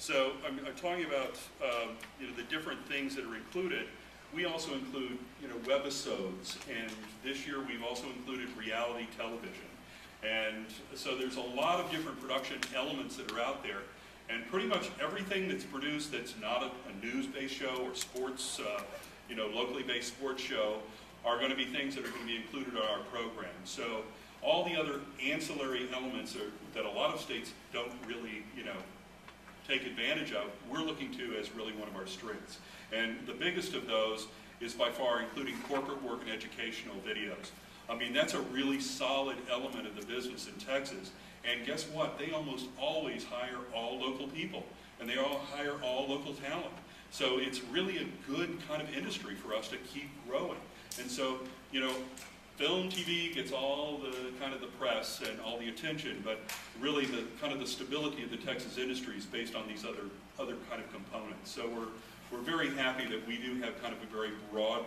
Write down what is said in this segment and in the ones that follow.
So I'm talking about the different things that are included. We also include webisodes, and this year we've also included reality television. And so there's a lot of different production elements that are out there, and pretty much everything that's produced that's not a news-based show or sports, locally based sports show are going to be things that are going to be included in our program. So all the other ancillary elements that a lot of states don't really, take advantage of, we're looking to as really one of our strengths. And the biggest of those is by far including corporate work and educational videos. I mean, that's a really solid element of the business in Texas. And guess what? They almost always hire all local people, and they all hire all local talent. So it's really a good kind of industry for us to keep growing. And so, film, TV gets all the kind of the press and all the attention, but really the kind of the stability of the Texas industry is based on these other kind of components. So we're very happy that we do have kind of a very broad,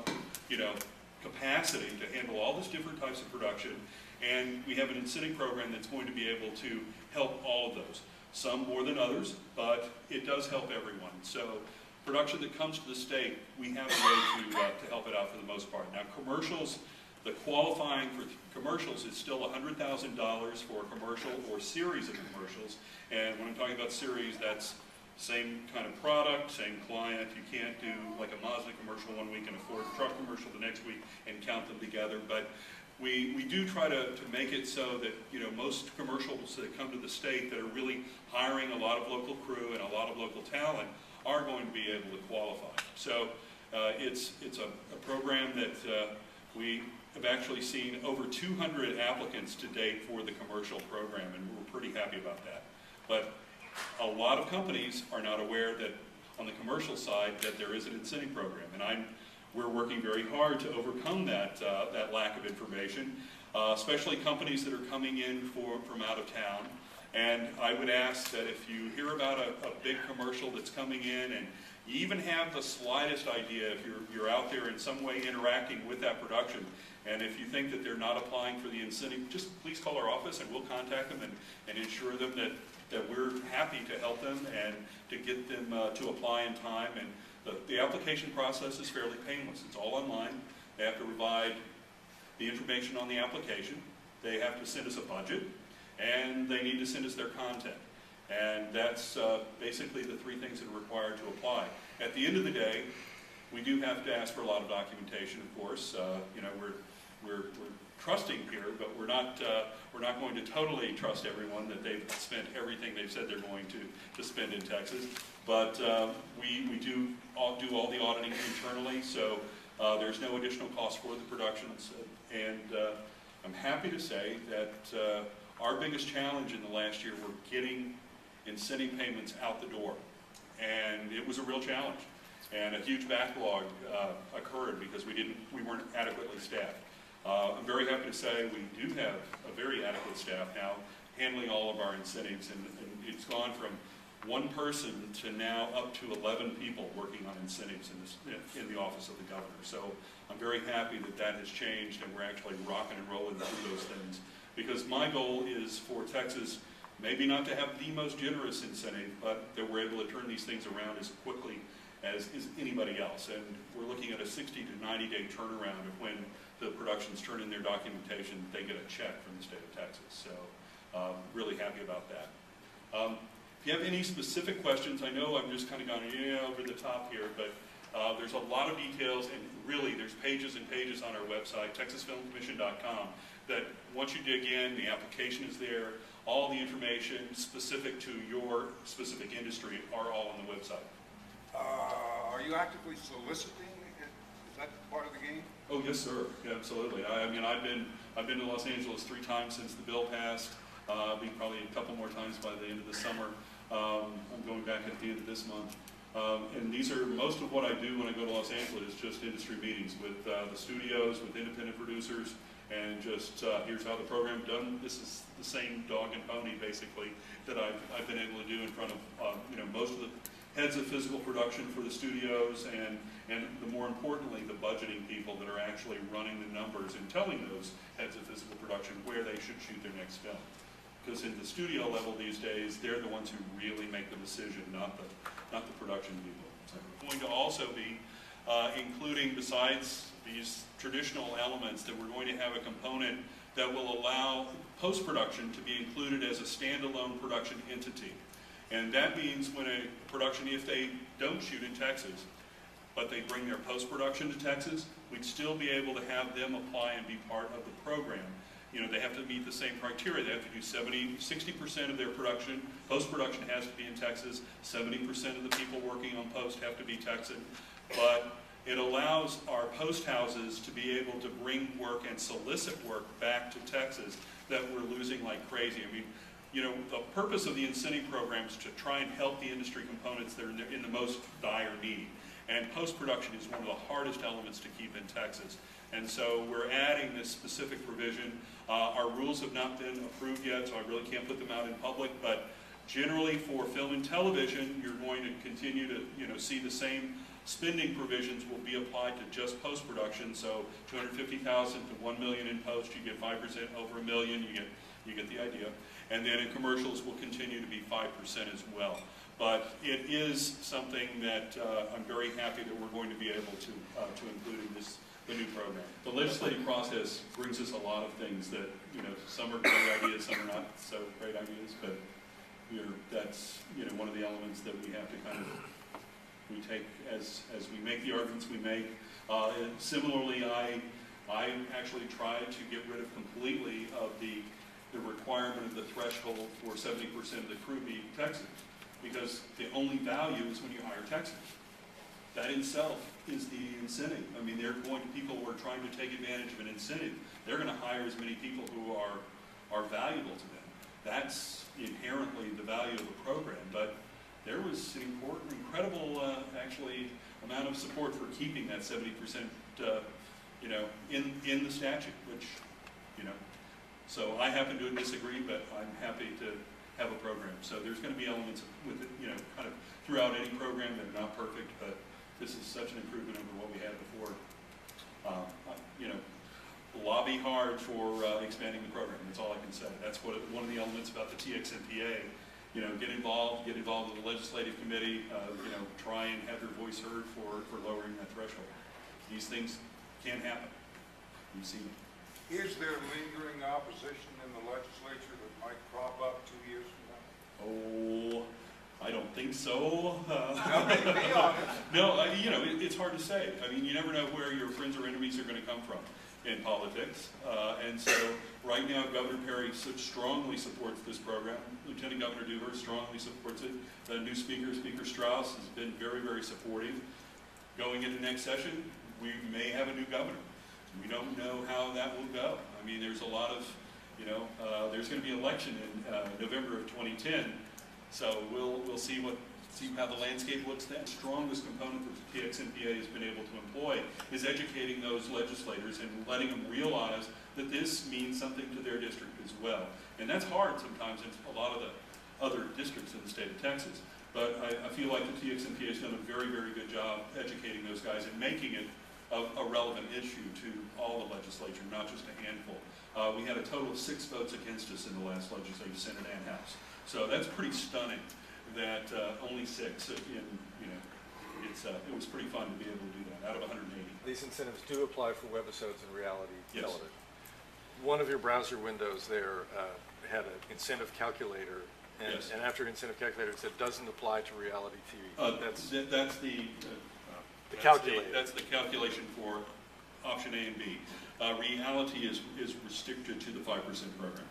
capacity to handle all these different types of production, and we have an incentive program that's going to be able to help all of those. Some more than others, but it does help everyone. So production that comes to the state, we have a way to help it out for the most part. Now commercials, the qualifying for commercials is still $100,000 for a commercial or series of commercials. And when I'm talking about series, that's same kind of product, same client. You can't do like a Mazda commercial one week and a Ford truck commercial the next week and count them together. But we do try to make it so that most commercials that come to the state that are really hiring a lot of local crew and a lot of local talent are going to be able to qualify. So it's a program that we have actually seen over 200 applicants to date for the commercial program, and we're pretty happy about that. But a lot of companies are not aware that on the commercial side that there is an incentive program, and we're working very hard to overcome that lack of information, especially companies that are coming in from out of town. And I would ask that if you hear about a big commercial that's coming in, and you even have the slightest idea, if you're out there in some way interacting with that production, and if you think that they're not applying for the incentive, just please call our office and we'll contact them and ensure them that we're happy to help them and to get them to apply in time. And the application process is fairly painless. It's all online. They have to provide the information on the application. They have to send us a budget, and they need to send us their content. And that's basically the three things that are required to apply. At the end of the day, we do have to ask for a lot of documentation, of course. We're trusting here, but we're not going to totally trust everyone that they've spent everything they've said they're going to spend in Texas. But we do all the auditing internally, so there's no additional cost for the productions. And I'm happy to say that our biggest challenge in the last year were getting incentive payments out the door, and it was a real challenge. And a huge backlog occurred because we weren't adequately staffed. I'm very happy to say we do have a very adequate staff now handling all of our incentives, and it's gone from one person to now up to 11 people working on incentives in the office of the governor. So I'm very happy that has changed, and we're actually rocking and rolling through those things, because my goal is for Texas maybe not to have the most generous incentive, but that we're able to turn these things around as quickly as is anybody else. And we're looking at a 60 to 90 day turnaround of when the productions turn in their documentation, they get a check from the state of Texas. So really happy about that. If you have any specific questions, I know I'm just kind of going over the top here, but there's a lot of details, and really there's pages and pages on our website, texasfilmcommission.com, that once you dig in, the application is there. All the information specific to your specific industry are all on the website. Are you actively soliciting? Is that part of the game? Oh yes, sir. Yeah, absolutely. I mean, I've been to Los Angeles 3 times since the bill passed. I'll be probably a couple more times by the end of the summer. I'm going back at the end of this month. And these are most of what I do when I go to Los Angeles is just industry meetings with the studios, with independent producers, and just here's how the program's done. This is the same dog and pony basically that I've been able to do in front of most of the heads of physical production for the studios, and the more importantly, the budgeting people that are actually running the numbers and telling those heads of physical production where they should shoot their next film. because in the studio level these days, they're the ones who really make the decision, not the production people. So we're going to also be including, besides these traditional elements, that we're going to have a component that will allow post-production to be included as a standalone production entity. And that means when a production, if they don't shoot in Texas, but they bring their post-production to Texas, we'd still be able to have them apply and be part of the program. You know, they have to meet the same criteria. They have to do 60% of their production. Post-production has to be in Texas. 70% of the people working on post have to be Texan. But it allows our post houses to be able to bring work and solicit work back to Texas that we're losing like crazy. I mean, you know, the purpose of the incentive program is to try and help the industry components that are in the most dire need. And post-production is one of the hardest elements to keep in Texas. And so we're adding this specific provision. Our rules have not been approved yet, so I really can't put them out in public, but generally for film and television, you're going to continue to, you know, see the same spending provisions will be applied to just post-production. So $250,000 to $1 million in post, you get 5%, over $1 million, you get the idea. And then in commercials will continue to be 5% as well. But it is something that I'm very happy that we're going to be able to include in the new program. The legislative process brings us a lot of things that, you know, some are great ideas, some are not so great ideas, but that's, you know, one of the elements that we have to kind of, we take as we make the arguments we make. And similarly, I actually tried to get rid of completely of the requirement of the threshold for 70% of the crew being Texans, because the only value is when you hire Texans. That in itself is the incentive. I mean, people who are trying to take advantage of an incentive, they're going to hire as many people who are valuable to them. That's inherently the value of the program. But there was an incredible, actually, amount of support for keeping that 70%, you know, in the statute, which, you know. So I happen to disagree, but I'm happy to have a program. So there's going to be elements with it, you know, kind of throughout any program that are not perfect, but this is such an improvement over what we had before. You know, lobby hard for expanding the program. That's all I can say. That's one of the elements about the TXMPA. You know, get involved with the legislative committee. You know, try and have your voice heard for lowering that threshold. These things can happen. You see them. Is there lingering opposition in the legislature that might crop up 2 years from Oh, I don't think so. now? No, be honest. No, you know, it's hard to say. I mean, you never know where your friends or enemies are going to come from in politics. And so right now, Governor Perry strongly supports this program. Lieutenant Governor Dewar strongly supports it. The new speaker, Speaker Strauss, has been very, very supportive. Going into next session, we may have a new governor. We don't know how that will go. I mean, there's a lot of, you know, there's going to be an election in November of 2010. So we'll see how the landscape looks then. The strongest component that the TXMPA has been able to employ is educating those legislators and letting them realize that this means something to their district as well. And that's hard sometimes in a lot of the other districts in the state of Texas. But I feel like the TXMPA has done a very, very good job educating those guys and making it a relevant issue to all the legislature, not just a handful. We had a total of 6 votes against us in the last legislative Senate and House. So that's pretty stunning that only 6. You know, it was pretty fun to be able to do that out of 180. These incentives do apply for webisodes and reality Yes. television. One of your browser windows there had an incentive calculator, and, Yes. and after incentive calculator it said doesn't apply to reality TV. That's the calculator. That's the calculation for option A and B. Reality is restricted to the 5% program.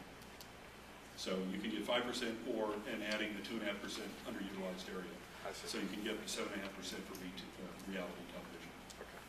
So you can get 5% and adding the 2.5% underutilized area. I see. So you can get 7.5% for reality television.